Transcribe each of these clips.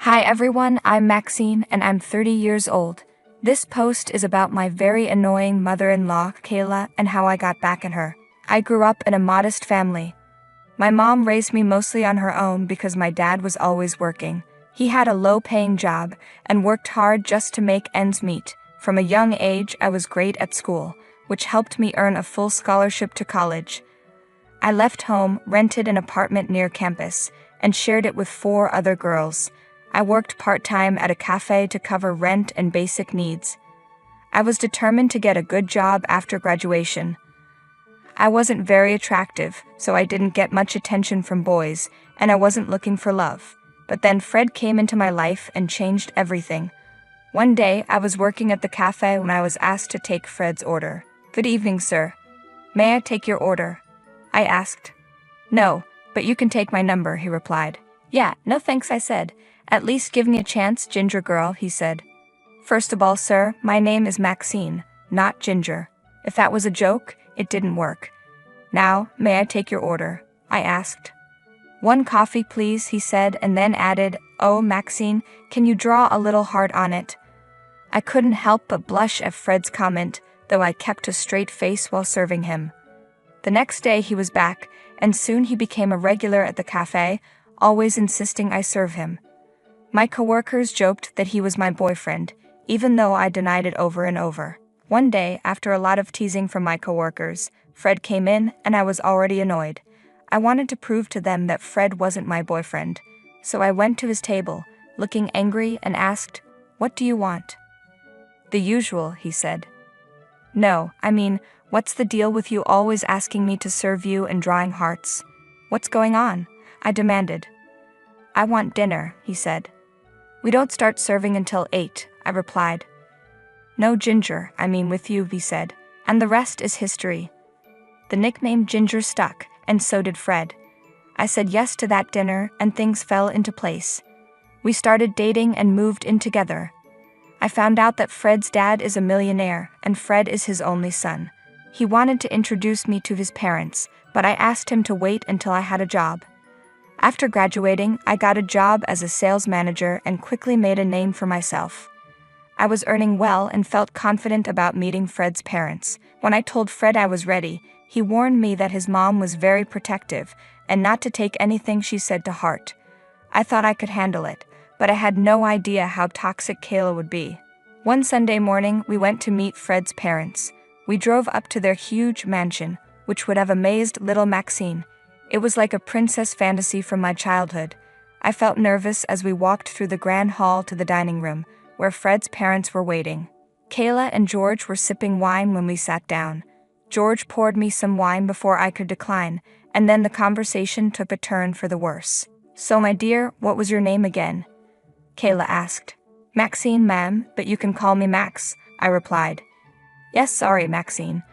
Hi everyone, I'm Maxine and I'm 30 years old. This post is about my very annoying mother-in-law, Kayla, and how I got back at her. I grew up in a modest family. My mom raised me mostly on her own because my dad was always working. He had a low-paying job and worked hard just to make ends meet. From a young age, I was great at school, which helped me earn a full scholarship to college. I left home, rented an apartment near campus, and shared it with 4 other girls. I worked part-time at a cafe to cover rent and basic needs. I was determined to get a good job after graduation. I wasn't very attractive, so I didn't get much attention from boys, and I wasn't looking for love. But then Fred came into my life and changed everything. One day, I was working at the cafe when I was asked to take Fred's order. "Good evening, sir. May I take your order?" I asked. "No, but you can take my number," he replied. "Yeah, no thanks," I said. "At least give me a chance, Ginger girl," he said. "First of all, sir, my name is Maxine, not Ginger. If that was a joke, it didn't work. Now, may I take your order?" I asked. "1 coffee, please," he said, and then added, "Oh, Maxine, can you draw a little heart on it?" I couldn't help but blush at Fred's comment, though I kept a straight face while serving him. The next day he was back, and soon he became a regular at the cafe, always insisting I serve him. My coworkers joked that he was my boyfriend, even though I denied it over and over. One day, after a lot of teasing from my coworkers, Fred came in and I was already annoyed. I wanted to prove to them that Fred wasn't my boyfriend, so I went to his table, looking angry, and asked, "What do you want?" "The usual," he said. "No, I mean, what's the deal with you always asking me to serve you and drawing hearts? What's going on?" I demanded. "I want dinner," he said. "We don't start serving until 8, I replied. "No, Ginger, I mean with you," he said, and the rest is history. The nickname Ginger stuck, and so did Fred. I said yes to that dinner, and things fell into place. We started dating and moved in together. I found out that Fred's dad is a millionaire, and Fred is his only son. He wanted to introduce me to his parents, but I asked him to wait until I had a job. After graduating, I got a job as a sales manager and quickly made a name for myself. I was earning well and felt confident about meeting Fred's parents. When I told Fred I was ready, he warned me that his mom was very protective and not to take anything she said to heart. I thought I could handle it, but I had no idea how toxic Kayla would be. One Sunday morning, we went to meet Fred's parents. We drove up to their huge mansion, which would have amazed little Maxine. It was like a princess fantasy from my childhood. I felt nervous as we walked through the grand hall to the dining room, where Fred's parents were waiting. Kayla and George were sipping wine when we sat down. George poured me some wine before I could decline, and then the conversation took a turn for the worse. "So my dear, what was your name again?" Kayla asked. "Maxine, ma'am, but you can call me Max," I replied. "Yes, sorry, Maxine.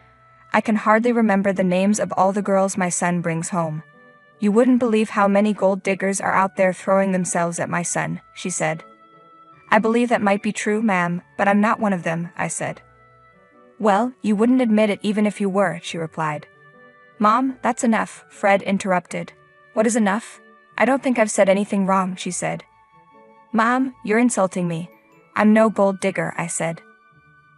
I can hardly remember the names of all the girls my son brings home. You wouldn't believe how many gold diggers are out there throwing themselves at my son," she said. "I believe that might be true, ma'am, but I'm not one of them," I said. "Well, you wouldn't admit it even if you were," she replied. "Mom, that's enough," Fred interrupted. "What is enough? I don't think I've said anything wrong," she said. "Mom, you're insulting me. I'm no gold digger," I said.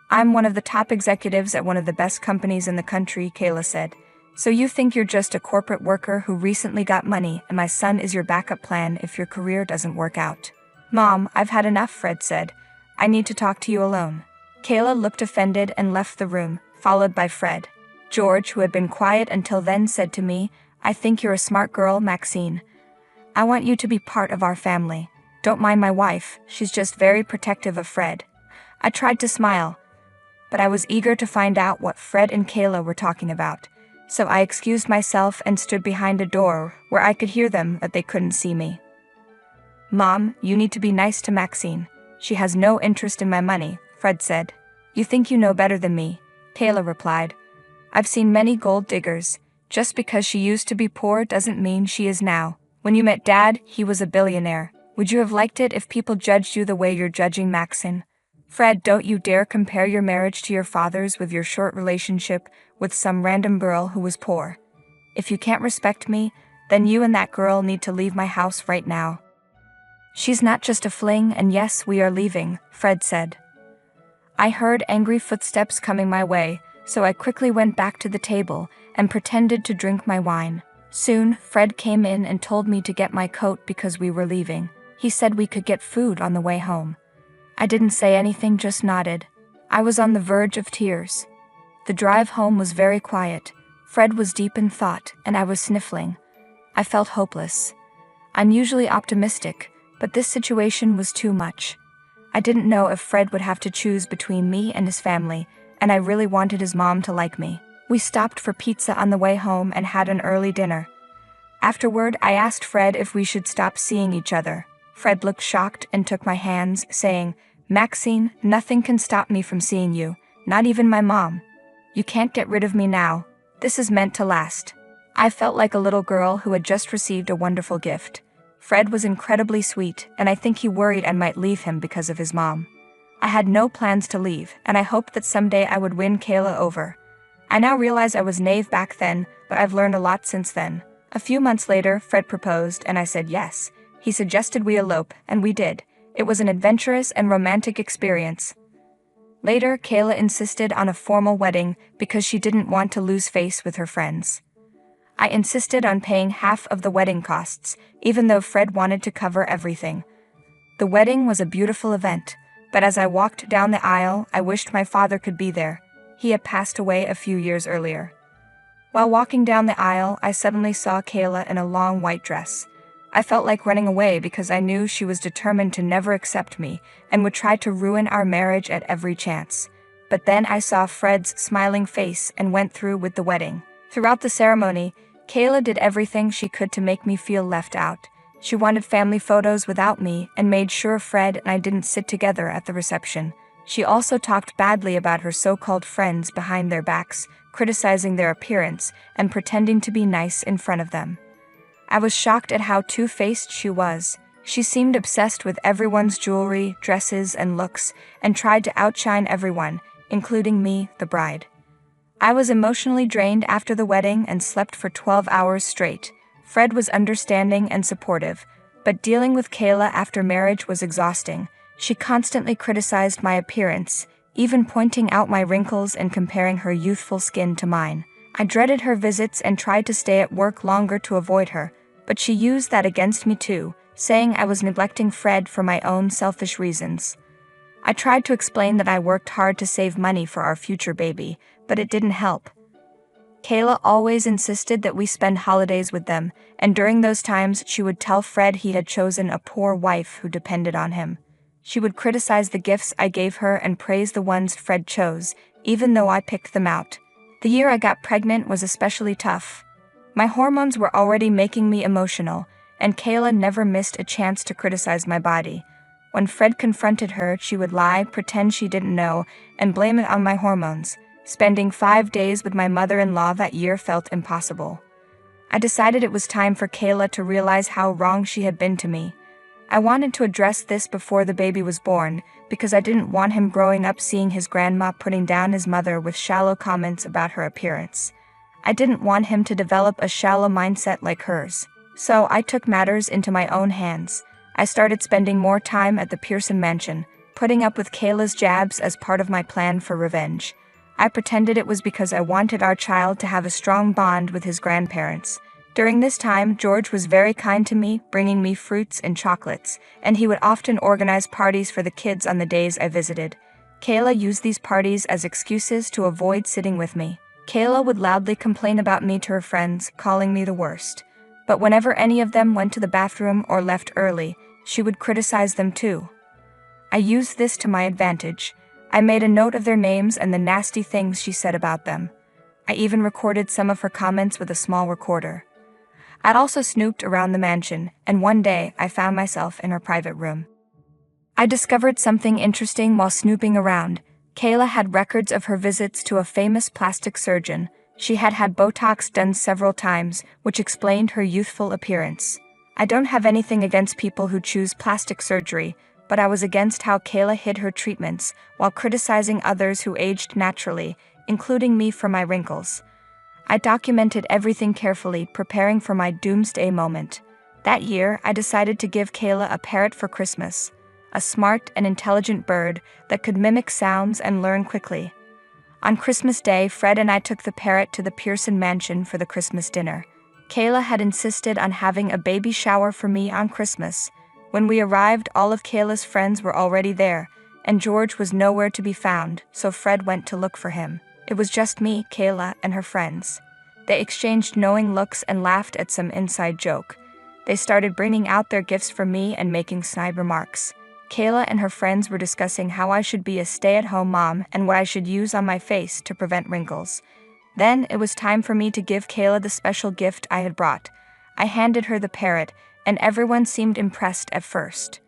"I'm one of the top executives at one of the best companies in the country," Kayla said. "So you think you're just a corporate worker who recently got money and my son is your backup plan if your career doesn't work out?" "Mom, I've had enough," Fred said. "I need to talk to you alone." Kayla looked offended and left the room, followed by Fred. George, who had been quiet until then, said to me, "I think you're a smart girl, Maxine. I want you to be part of our family. Don't mind my wife, she's just very protective of Fred." I tried to smile, but I was eager to find out what Fred and Kayla were talking about, so I excused myself and stood behind a door where I could hear them but they couldn't see me. "Mom, you need to be nice to Maxine. She has no interest in my money," Fred said. "You think you know better than me," Kayla replied. "I've seen many gold diggers. Just because she used to be poor doesn't mean she is now. When you met Dad, he was a billionaire. Would you have liked it if people judged you the way you're judging Maxine? Fred, don't you dare compare your marriage to your father's with your short relationship with some random girl who was poor. If you can't respect me, then you and that girl need to leave my house right now." She's not just a fling, and yes, we are leaving, Fred said. I heard angry footsteps coming my way, so I quickly went back to the table and pretended to drink my wine. Soon, Fred came in and told me to get my coat because we were leaving. He said we could get food on the way home. I didn't say anything, just nodded. I was on the verge of tears. The drive home was very quiet. Fred was deep in thought, and I was sniffling. I felt hopeless. I'm usually optimistic, but this situation was too much. I didn't know if Fred would have to choose between me and his family, and I really wanted his mom to like me. We stopped for pizza on the way home and had an early dinner. Afterward, I asked Fred if we should stop seeing each other. Fred looked shocked and took my hands, saying, "Maxine, nothing can stop me from seeing you, not even my mom. You can't get rid of me now. This is meant to last." I felt like a little girl who had just received a wonderful gift. Fred was incredibly sweet, and I think he worried I might leave him because of his mom. I had no plans to leave, and I hoped that someday I would win Kayla over. I now realize I was naive back then, but I've learned a lot since then. A few months later, Fred proposed, and I said yes. He suggested we elope, and we did. It was an adventurous and romantic experience. Later, Kayla insisted on a formal wedding because she didn't want to lose face with her friends. I insisted on paying half of the wedding costs, even though Fred wanted to cover everything. The wedding was a beautiful event, but as I walked down the aisle, I wished my father could be there. He had passed away a few years earlier. While walking down the aisle, I suddenly saw Kayla in a long white dress. I felt like running away because I knew she was determined to never accept me and would try to ruin our marriage at every chance. But then I saw Fred's smiling face and went through with the wedding. Throughout the ceremony, Kayla did everything she could to make me feel left out. She wanted family photos without me and made sure Fred and I didn't sit together at the reception. She also talked badly about her so-called friends behind their backs, criticizing their appearance and pretending to be nice in front of them. I was shocked at how two-faced she was. She seemed obsessed with everyone's jewelry, dresses, and looks, and tried to outshine everyone, including me, the bride. I was emotionally drained after the wedding and slept for 12 hours straight. Fred was understanding and supportive, but dealing with Kayla after marriage was exhausting. She constantly criticized my appearance, even pointing out my wrinkles and comparing her youthful skin to mine. I dreaded her visits and tried to stay at work longer to avoid her, but she used that against me too, saying I was neglecting Fred for my own selfish reasons. I tried to explain that I worked hard to save money for our future baby, but it didn't help. Kayla always insisted that we spend holidays with them, and during those times she would tell Fred he had chosen a poor wife who depended on him. She would criticize the gifts I gave her and praise the ones Fred chose, even though I picked them out. The year I got pregnant was especially tough. My hormones were already making me emotional, and Kayla never missed a chance to criticize my body. When Fred confronted her, she would lie, pretend she didn't know, and blame it on my hormones. Spending 5 days with my mother-in-law that year felt impossible. I decided it was time for Kayla to realize how wrong she had been to me. I wanted to address this before the baby was born, because I didn't want him growing up seeing his grandma putting down his mother with shallow comments about her appearance. I didn't want him to develop a shallow mindset like hers. So I took matters into my own hands. I started spending more time at the Pearson mansion, putting up with Kayla's jabs as part of my plan for revenge. I pretended it was because I wanted our child to have a strong bond with his grandparents. During this time, George was very kind to me, bringing me fruits and chocolates, and he would often organize parties for the kids on the days I visited. Kayla used these parties as excuses to avoid sitting with me. Kayla would loudly complain about me to her friends, calling me the worst. But whenever any of them went to the bathroom or left early, she would criticize them too. I used this to my advantage. I made a note of their names and the nasty things she said about them. I even recorded some of her comments with a small recorder. I'd also snooped around the mansion, and one day I found myself in her private room. I discovered something interesting while snooping around. Kayla had records of her visits to a famous plastic surgeon. She had had Botox done several times, which explained her youthful appearance. I don't have anything against people who choose plastic surgery, but I was against how Kayla hid her treatments while criticizing others who aged naturally, including me for my wrinkles. I documented everything carefully, preparing for my doomsday moment. That year, I decided to give Kayla a parrot for Christmas, a smart and intelligent bird that could mimic sounds and learn quickly. On Christmas Day, Fred and I took the parrot to the Pearson mansion for the Christmas dinner. Kayla had insisted on having a baby shower for me on Christmas. When we arrived, all of Kayla's friends were already there, and George was nowhere to be found, so Fred went to look for him. It was just me, Kayla, and her friends. They exchanged knowing looks and laughed at some inside joke. They started bringing out their gifts for me and making snide remarks. Kayla and her friends were discussing how I should be a stay-at-home mom and what I should use on my face to prevent wrinkles. Then it was time for me to give Kayla the special gift I had brought. I handed her the parrot, and everyone seemed impressed at first.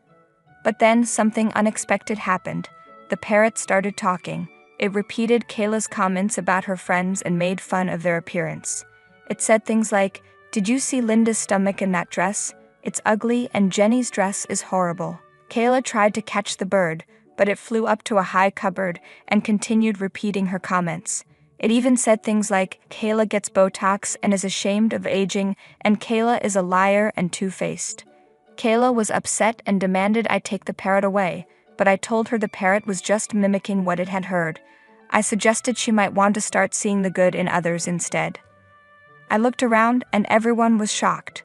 But then something unexpected happened. The parrot started talking. It repeated Kayla's comments about her friends and made fun of their appearance. It said things like, "Did you see Linda's stomach in that dress? It's ugly, and Jenny's dress is horrible." Kayla tried to catch the bird, but it flew up to a high cupboard and continued repeating her comments. It even said things like, "Kayla gets Botox and is ashamed of aging, and Kayla is a liar and two-faced." Kayla was upset and demanded I take the parrot away, but I told her the parrot was just mimicking what it had heard. I suggested she might want to start seeing the good in others instead. I looked around and everyone was shocked.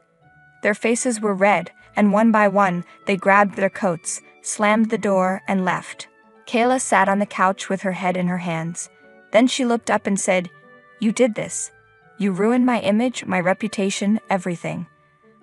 Their faces were red, and one by one, they grabbed their coats, slammed the door, and left. Kayla sat on the couch with her head in her hands. Then she looked up and said, "You did this. You ruined my image, my reputation, everything.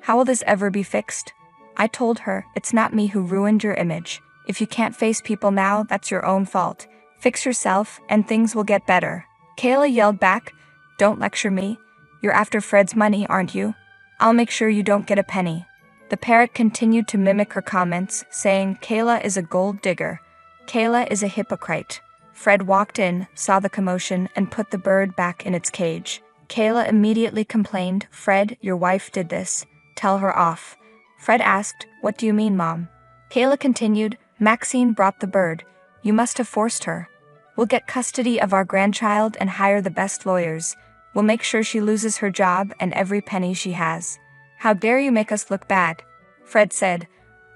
How will this ever be fixed?" I told her, "It's not me who ruined your image. If you can't face people now, that's your own fault. Fix yourself, and things will get better." Kayla yelled back, "Don't lecture me. You're after Fred's money, aren't you? I'll make sure you don't get a penny." The parrot continued to mimic her comments, saying, "Kayla is a gold digger. Kayla is a hypocrite." Fred walked in, saw the commotion, and put the bird back in its cage. Kayla immediately complained, "Fred, your wife did this. Tell her off." Fred asked, "What do you mean, Mom?" Kayla continued, "Maxine brought the bird. You must have forced her. We'll get custody of our grandchild and hire the best lawyers. We'll make sure she loses her job and every penny she has." "How dare you make us look bad?" Fred said.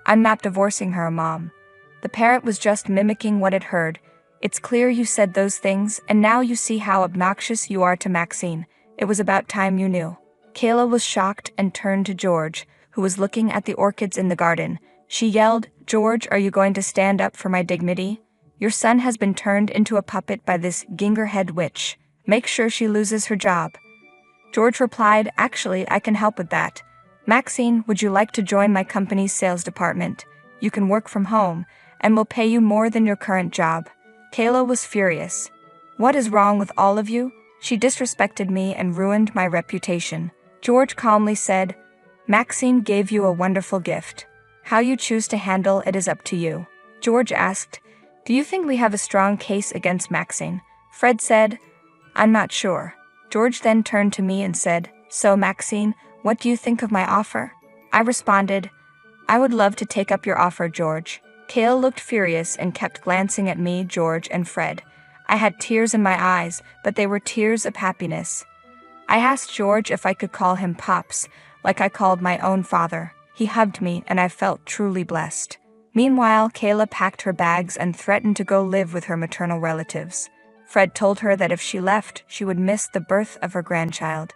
"I'm not divorcing her, Mom. The parrot was just mimicking what it heard. It's clear you said those things, and now you see how obnoxious you are to Maxine. It was about time you knew." Kayla was shocked and turned to George, who was looking at the orchids in the garden. She yelled, "George, are you going to stand up for my dignity? Your son has been turned into a puppet by this gingerhead witch. Make sure she loses her job." George replied, "Actually, I can help with that. Maxine, would you like to join my company's sales department? You can work from home, and we'll pay you more than your current job." Kayla was furious. "What is wrong with all of you? She disrespected me and ruined my reputation." George calmly said, "Maxine gave you a wonderful gift. How you choose to handle it is up to you." George asked, "Do you think we have a strong case against Maxine?" Fred said, "I'm not sure." George then turned to me and said, "So Maxine, what do you think of my offer?" I responded, "I would love to take up your offer, George." Kayla looked furious and kept glancing at me, George, and Fred. I had tears in my eyes, but they were tears of happiness. I asked George if I could call him Pops, like I called my own father. He hugged me, and I felt truly blessed. Meanwhile, Kayla packed her bags and threatened to go live with her maternal relatives. Fred told her that if she left, she would miss the birth of her grandchild.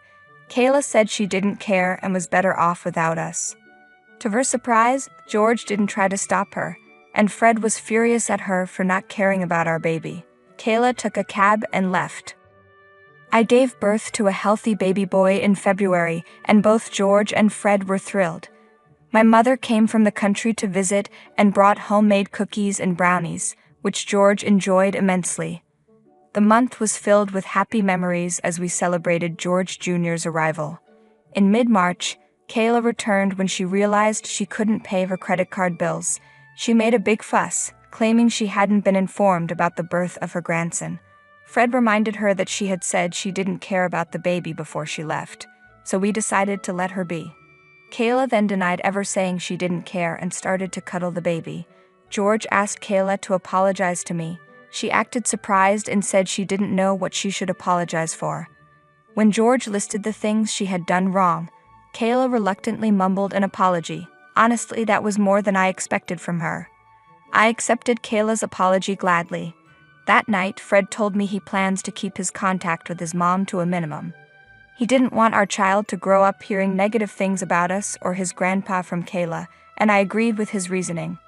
Kayla said she didn't care and was better off without us. To her surprise, George didn't try to stop her, and Fred was furious at her for not caring about our baby. Kayla took a cab and left. I gave birth to a healthy baby boy in February, and both George and Fred were thrilled. My mother came from the country to visit and brought homemade cookies and brownies, which George enjoyed immensely. The month was filled with happy memories as we celebrated George Jr.'s arrival. In mid-March, Kayla returned when she realized she couldn't pay her credit card bills. She made a big fuss, claiming she hadn't been informed about the birth of her grandson. Fred reminded her that she had said she didn't care about the baby before she left, so we decided to let her be. Kayla then denied ever saying she didn't care and started to cuddle the baby. George asked Kayla to apologize to me. She acted surprised and said she didn't know what she should apologize for. When George listed the things she had done wrong, Kayla reluctantly mumbled an apology. Honestly, that was more than I expected from her. I accepted Kayla's apology gladly. That night, Fred told me he plans to keep his contact with his mom to a minimum. He didn't want our child to grow up hearing negative things about us or his grandpa from Kayla, and I agreed with his reasoning.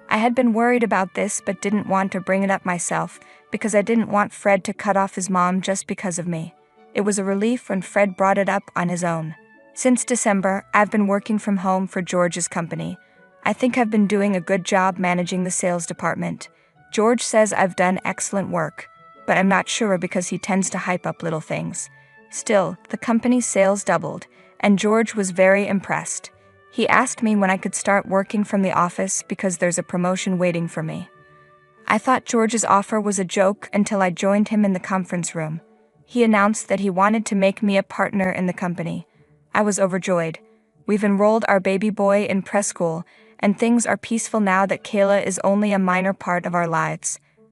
I had been worried about this but didn't want to bring it up myself because I didn't want Fred to cut off his mom just because of me. It was a relief when Fred brought it up on his own. Since December, I've been working from home for George's company. I think I've been doing a good job managing the sales department. George says I've done excellent work, but I'm not sure because he tends to hype up little things. Still, the company's sales doubled, and George was very impressed. He asked me when I could start working from the office because there's a promotion waiting for me. I thought George's offer was a joke until I joined him in the conference room. He announced that he wanted to make me a partner in the company. I was overjoyed. We've enrolled our baby boy in preschool, and things are peaceful now that Kayla is only a minor part of our lives.